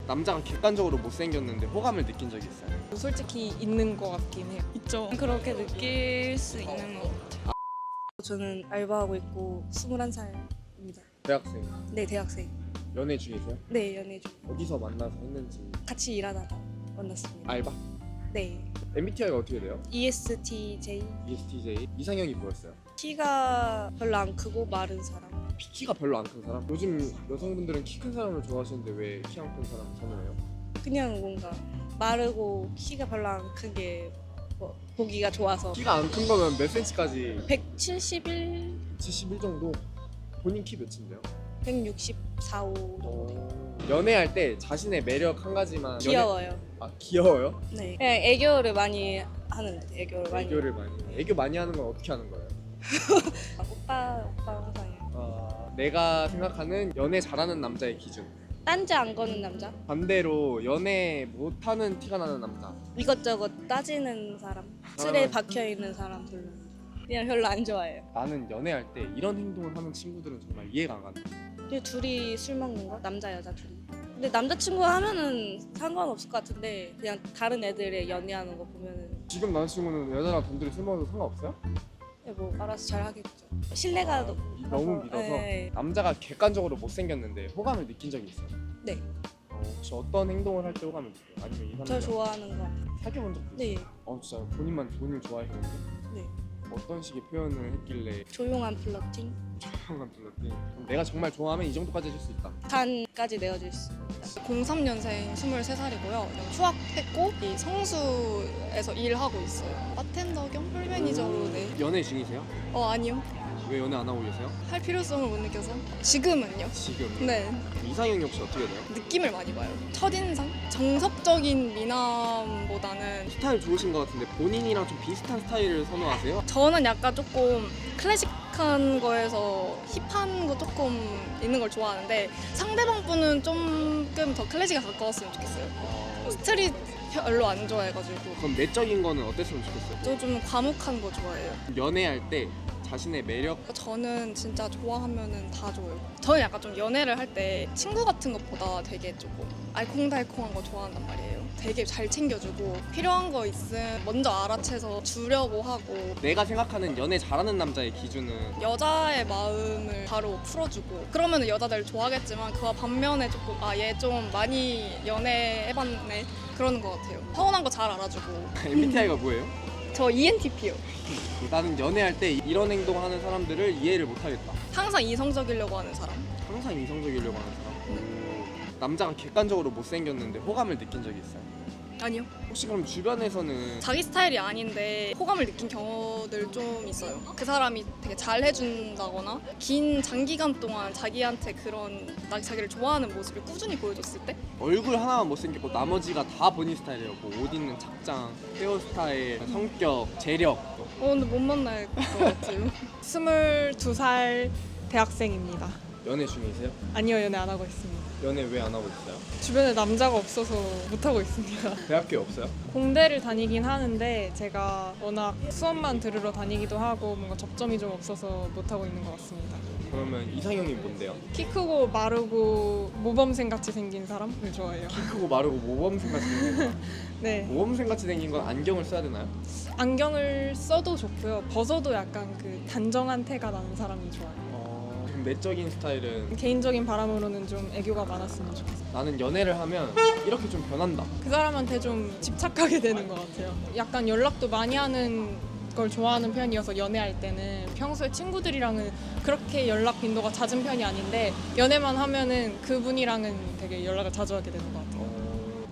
남자가 객관적으로 못생겼는데 호감을 느낀 적이 있어요? 솔직히 있는 것 같긴 해요. 있죠. 그렇게 느낄 수 있는 것 같아요. 저는 알바하고 있고 21살입니다. 대학생, 네, 대학생. 연애 중이세요? 네, 연애 중. 어디서 만나서 했는지. 같이 일하다가 만났습니다. 알바? 네. MBTI가 어떻게 돼요? ESTJ. ESTJ. 이상형이 뭐였어요? 키가 별로 안 크고 마른 사람. 키가 별로 안 큰 사람? 요즘 여성분들은 키 큰 사람을 좋아하시는데 왜 키 안 큰 사람 선호해요? 그냥 뭔가 마르고 키가 별로 안 큰 게 뭐 보기가 좋아서. 키가 안 큰 거면 몇 cm까지? 171, 71 정도? 본인 키 몇인데요? 164, 5 정도. 연애할 때 자신의 매력 한 가지만 귀여워요. 아 귀여워요? 네. 그냥 애교를 많이 하는데 애교를 많이. 애교를 많이 애교 많이 하는 건 어떻게 하는 거예요? 오빠 항상 해요. 내가 생각하는 연애 잘하는 남자의 기준. 딴지 안 거는 남자. 반대로 연애 못하는 티가 나는 남자. 이것저것 따지는 사람. 틀에 박혀 있는 사람 별로. 그냥 별로 안 좋아해요. 나는 연애할 때 이런 행동을 하는 친구들은 정말 이해가 안 간다. 근데 둘이 술 먹는 거? 남자 여자 둘이. 근데 남자친구 하면은 상관없을 것 같은데 그냥 다른 애들의 연애하는 거 보면은 지금 남자친구는 여자랑 단둘이 술 먹어도 상관없어요? 뭐 알아서 잘 하겠죠. 신뢰가 너무 믿어서. 네. 남자가 객관적으로 못생겼는데 호감을 느낀 적이 있어요? 네. 혹시 어떤 행동을 할 때 호감을 느껴요? 아니면 이 저 사람이 좋아하는 거. 사귀어본 적도 있어요? 네. 진짜 본인을 좋아해요? 네. 어떤 식의 표현을 했길래 조용한 플러팅. 조용한 플러팅? 그럼 내가 정말 좋아하면 이 정도까지 해줄 수 있다. 간까지 내어줄 수. 03년생 23살이고요. 휴학했고 이 성수에서 일하고 있어요. 바텐더 겸 홀 매니저로. 네. 연애 중이세요? 아니요. 왜 연애 안 하고 계세요? 할 필요성을 못 느껴서. 지금은요. 지금 네. 이상형이 혹시 어떻게 돼요? 느낌을 많이 봐요. 첫인상? 정석적인 미남보다는 스타일 좋으신 것 같은데 본인이랑 좀 비슷한 스타일을 선호하세요? 저는 약간 조금 클래식한 거에서 힙한 거 조금 있는 걸 좋아하는데 상대방 분은 조금 더 클래식에 가까웠으면 좋겠어요. 스트릿 별로 안 좋아해가지고. 그럼 내적인 거는 어땠으면 좋겠어요? 저 좀 과묵한 거 좋아해요. 연애할 때 자신의 매력. 저는 진짜 좋아하면은 다 좋아요. 저는 약간 좀 연애를 할 때 친구 같은 것보다 되게 조금 알콩달콩한 거 좋아한단 말이에요. 되게 잘 챙겨주고 필요한 거 있으면 먼저 알아채서 주려고 하고 내가 생각하는 연애 잘하는 남자의 기준은 여자의 마음을 바로 풀어주고 그러면 여자들 좋아하겠지만 그와 반면에 조금 얘 좀 많이 연애해봤네 그러는 것 같아요. 서운한 거 잘 알아주고. MBTI가 뭐예요? 저 ENTP요. 나는 연애할 때 이런 행동하는 사람들을 이해를 못하겠다. 항상 이성적이려고 하는 사람. 항상 이성적이려고 하는 사람. 남자가 객관적으로 못생겼는데 호감을 느낀 적이 있어요? 아니요. 혹시 그럼 주변에서는 자기 스타일이 아닌데 호감을 느낀 경우들 좀 있어요. 그 사람이 되게 잘 해준다거나 긴 장기간 동안 자기한테 그런 자기를 좋아하는 모습을 꾸준히 보여줬을 때 얼굴 하나만 못생겼고 나머지가 다 본인 스타일이에요. 옷 입는 착장, 헤어스타일, 성격, 재력. 근데 못 만날 것 같아요. 22살 대학생입니다. 연애 중이세요? 아니요, 연애 안 하고 있습니다. 연애 왜 안 하고 있어요? 주변에 남자가 없어서 못 하고 있습니다. 대학교에 없어요? 공대를 다니긴 하는데 제가 워낙 수업만 들으러 다니기도 하고 뭔가 접점이 좀 없어서 못 하고 있는 것 같습니다. 그러면 이상형이 뭔데요? 키 크고 마르고 모범생 같이 생긴 사람을 좋아해요. 키 크고 마르고 모범생 같이 생긴 사람. 네, 모범생 같이 생긴 건 안경을 써야 되나요? 안경을 써도 좋고요. 벗어도 약간 그 단정한 태가 나는 사람이 좋아요. 그럼 내적인 스타일은 개인적인 바람으로는 좀 애교가 많았으면 좋겠어요. 나는 연애를 하면 이렇게 좀 변한다. 그 사람한테 좀 집착하게 되는 것 같아요. 약간 연락도 많이 하는 걸 좋아하는 편이어서 연애할 때는 평소에 친구들이랑은 그렇게 연락 빈도가 잦은 편이 아닌데 연애만 하면은 그분이랑은 되게 연락을 자주 하게 되는 것 같아요.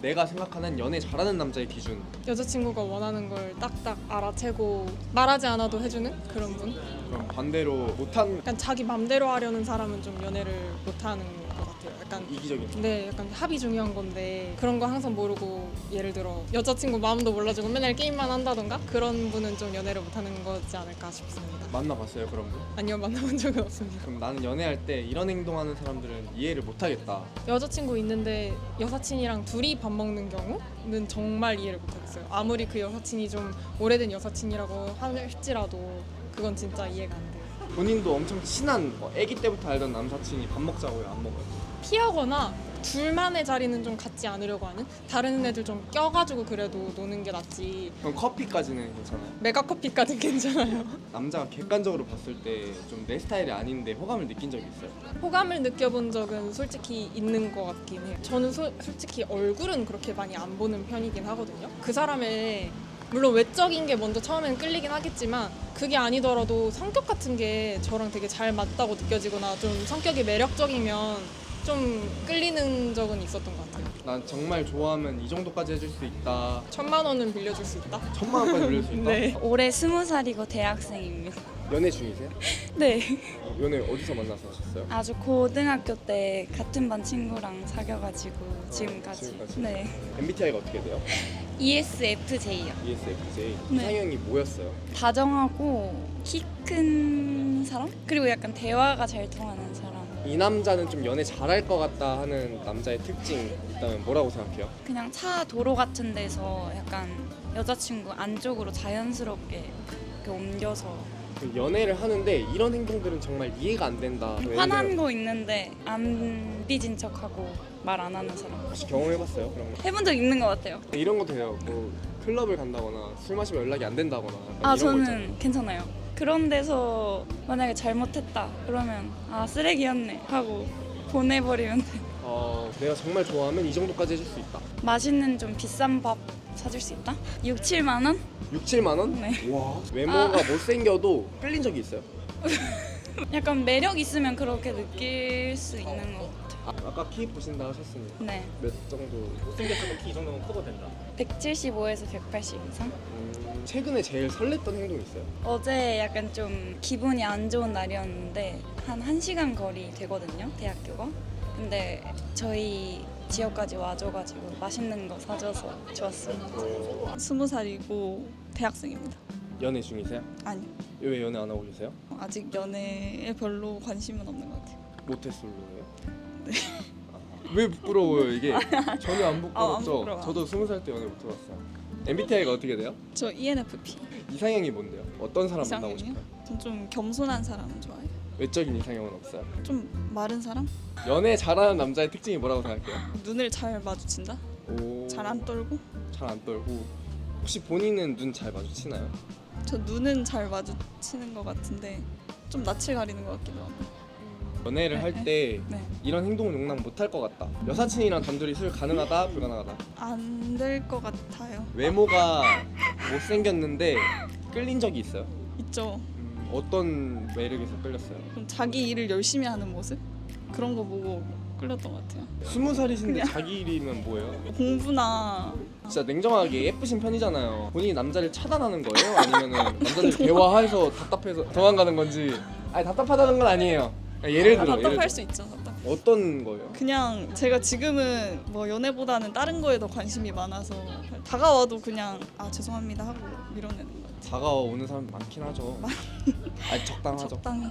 내가 생각하는 연애 잘하는 남자의 기준. 여자친구가 원하는 걸 딱딱 알아채고 말하지 않아도 해주는 그런 분? 그럼 반대로 못한 약간 자기 맘대로 하려는 사람은 좀 연애를 못하는 것 같아요. 약간 이기적인. 네, 약간 합이 중요한 건데 그런 거 항상 모르고 예를 들어 여자친구 마음도 몰라주고 맨날 게임만 한다던가 그런 분은 좀 연애를 못하는 거지 않을까 싶습니다. 만나봤어요 그런 분? 아니요, 만나본 적은 없습니다. 그럼 나는 연애할 때 이런 행동하는 사람들은 이해를 못하겠다. 여자친구 있는데 여사친이랑 둘이 밥 먹는 경우는 정말 이해를 못하겠어요. 아무리 그 여사친이 좀 오래된 여사친이라고 할지라도 그건 진짜 이해가 안 돼요. 본인도 엄청 친한 아기 때부터 알던 남사친이 밥 먹자고요? 안 먹어요? 피하거나 둘만의 자리는 좀 갖지 않으려고 하는, 다른 애들 좀 껴가지고 그래도 노는 게 낫지. 그럼 커피까지는 괜찮아요? 메가커피까지는 괜찮아요. 남자가 객관적으로 봤을 때 좀 내 스타일이 아닌데 호감을 느낀 적이 있어요? 호감을 느껴본 적은 솔직히 있는 것 같긴 해요. 저는 솔직히 얼굴은 그렇게 많이 안 보는 편이긴 하거든요. 그 사람의 물론 외적인 게 먼저 처음에는 끌리긴 하겠지만 그게 아니더라도 성격 같은 게 저랑 되게 잘 맞다고 느껴지거나 좀 성격이 매력적이면 좀 끌리는 적은 있었던 것 같아요. 난 정말 좋아하면 이 정도까지 해줄 수 있다. 1,000만 원은 빌려줄 수 있다? 1,000만 원까지 빌릴 수 있다? 네. 올해 20살이고 대학생입니다. 연애 중이세요? 네. 연애 어디서 만나서 하셨어요? 아주 고등학교 때 같은 반 친구랑 사귀어가지고 지금까지. 지금까지? 네. MBTI가 어떻게 돼요? ESFJ요. ESFJ. 네. 이상형이 뭐였어요? 다정하고 키 큰 사람? 그리고 약간 대화가 잘 통하는 사람. 이 남자는 좀 연애 잘할 것 같다 하는 남자의 특징 있다면 뭐라고 생각해요? 그냥 차 도로 같은 데서 약간 여자친구 안쪽으로 자연스럽게 이렇게 옮겨서 그 연애를 하는데 이런 행동들은 정말 이해가 안 된다. 예를 화난 들어 거 있는데 안 삐진 척하고 말 안 하는 사람. 혹시 경험해봤어요? 그런 거? 해본 적 있는 것 같아요. 이런 거 돼요. 뭐 클럽을 간다거나 술 마시면 연락이 안 된다거나 약간 아 이런 거 있잖아요. 저는 괜찮아요. 그런 데서 만약에 잘못했다 그러면 아 쓰레기였네 하고 보내버리면 돼. 내가 정말 좋아하면 이 정도까지 해줄 수 있다. 맛있는 좀 비싼 밥 사줄 수 있다? 6, 7만 원? 6, 7만 원? 네. 와 외모가 못생겨도 끌린 적이 있어요? 약간 매력 있으면 그렇게 느낄 수 있는 것 같아요. 아까 키 보신다 하셨으니까 네. 몇 정도? 못생겼어도 키 이 정도면 커도 된다. 175에서 180 이상? 최근에 제일 설렜던 행동 있어요? 어제 약간 좀 기분이 안 좋은 날이었는데 한 1시간 거리 되거든요, 대학교가. 근데 저희 지역까지 와줘가지고 맛있는 거 사줘서 좋았습니다. 20살이고 대학생입니다. 연애 중이세요? 아니요. 왜 연애 안 하고 계세요? 아직 연애에 별로 관심은 없는 것 같아요. 모태솔로예요? 네. 왜 부끄러워요 이게? 전혀 안 부끄럽죠? 부끄러워요. 저도 20살 때 연애 못 해봤어요. MBTI가 어떻게 돼요? 저 ENFP. 이상형이 뭔데요? 어떤 사람 만나고 이상형이요? 싶어요? 전 좀 겸손한 사람을 좋아해요. 외적인 이상형은 없어요? 좀 마른 사람? 연애 잘하는 남자의 특징이 뭐라고 생각해요? 눈을 잘 마주친다? 오... 잘 안 떨고? 잘 안 떨고 혹시 본인은 눈 잘 마주치나요? 저 눈은 잘 마주치는 것 같은데 좀 낯을 가리는 것 같기도 하고. 연애를 할 때 네. 이런 행동은 용납 못할 것 같다. 여사친이랑 단둘이 술 가능하다? 불가능하다? 안 될 것 같아요. 외모가 못생겼는데 끌린 적이 있어요? 있죠. 어떤 매력에서 끌렸어요? 좀 자기 일을 열심히 하는 모습? 그런 거 보고 끌렸던 것 같아요. 20살이신데 자기 일이면 뭐예요? 공부나 진짜 냉정하게 예쁘신 편이잖아요. 본인이 남자를 차단하는 거예요? 아니면은 남자들 대화해서 답답해서 도망가는 건지? 아니 답답하다는 건 아니에요. 예를 들어 예를 답답할 들어. 수 있죠. 답답. 어떤 거예요? 그냥 제가 지금은 뭐 연애보다는 다른 거에 더 관심이 많아서 다가와도 그냥 아 죄송합니다 하고 밀어내는 것 같아요. 다가오는 사람 많긴 하죠. 아니 적당하죠. 적당히.